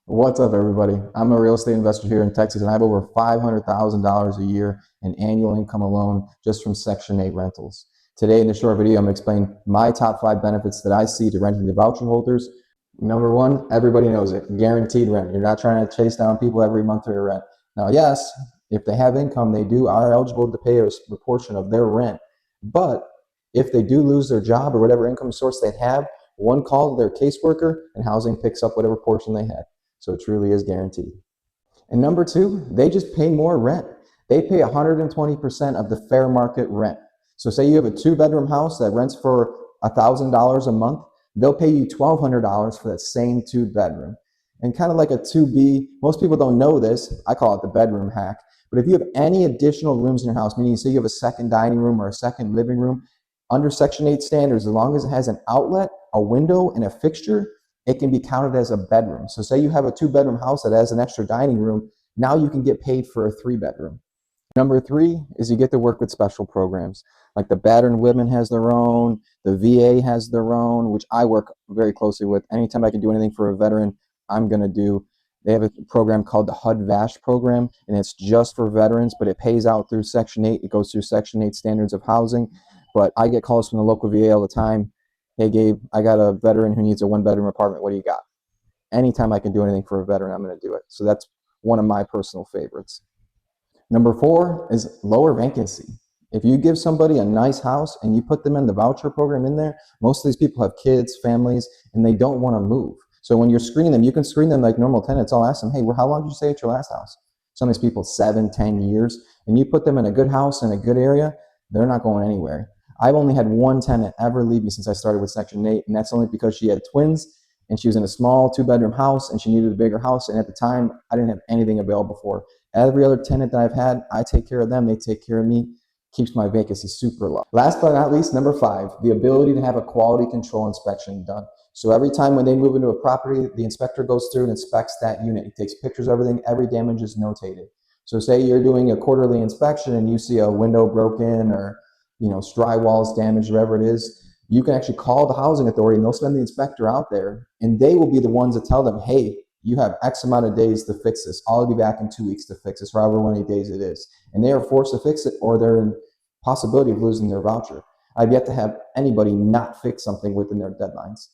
What's up, everybody? I'm a real estate investor here in Texas, and I have over $500,000 a year in annual income alone just from Section 8 rentals. Today, in this short video, I'm going to explain my top 5 benefits that I see to renting to voucher holders. Number one, everybody knows it, guaranteed rent. You're not trying to chase down people every month for your rent. Now, yes, if they have income, they are eligible to pay a proportion of their rent. But if they do lose their job or whatever income source they have, one call to their caseworker and housing picks up whatever portion they had. So it truly is guaranteed. And number two, they just pay more rent. They pay 120% of the fair market rent. So say you have a 2-bedroom house that rents for $1,000 a month, they'll pay you $1,200 for that same 2-bedroom. And kind of like a 2B, most people don't know this, I call it the bedroom hack. But if you have any additional rooms in your house, meaning say you have a second dining room or a second living room, under Section 8 standards, as long as it has an outlet, a window, and a fixture, it can be counted as a bedroom. So say you have a 2-bedroom house that has an extra dining room, now you can get paid for a 3-bedroom. Number three is you get to work with special programs. Like the battered women has their own, the VA has their own, which I work very closely with. Anytime I can do anything for a veteran, I'm going to do. They have a program called the HUD-VASH program, and it's just for veterans, but it pays out through Section 8. It goes through Section 8 standards of housing. But I get calls from the local VA all the time. Hey, Gabe, I got a veteran who needs a 1-bedroom apartment. What do you got? Anytime I can do anything for a veteran, I'm going to do it. So that's one of my personal favorites. Number four is lower vacancy. If you give somebody a nice house and you put them in the voucher program in there, most of these people have kids, families, and they don't want to move. So when you're screening them, you can screen them like normal tenants. I'll ask them, hey, how long did you stay at your last house? Some of these people, 7, 10 years. And you put them in a good house in a good area, they're not going anywhere. I've only had one tenant ever leave me since I started with Section 8, and that's only because she had twins, and she was in a small 2-bedroom house, and she needed a bigger house, and at the time, I didn't have anything available for her. Every other tenant that I've had, I take care of them, they take care of me, keeps my vacancy super low. Last but not least, number 5, the ability to have a quality control inspection done. So every time when they move into a property, the inspector goes through and inspects that unit. He takes pictures of everything, every damage is notated. So say you're doing a quarterly inspection and you see a window broken or drywall's damaged, whatever it is, you can actually call the housing authority and they'll send the inspector out there and they will be the ones that tell them, hey, you have X amount of days to fix this. I'll be back in 2 weeks to fix this, however many days it is. And they are forced to fix it or they're in possibility of losing their voucher. I've yet to have anybody not fix something within their deadlines.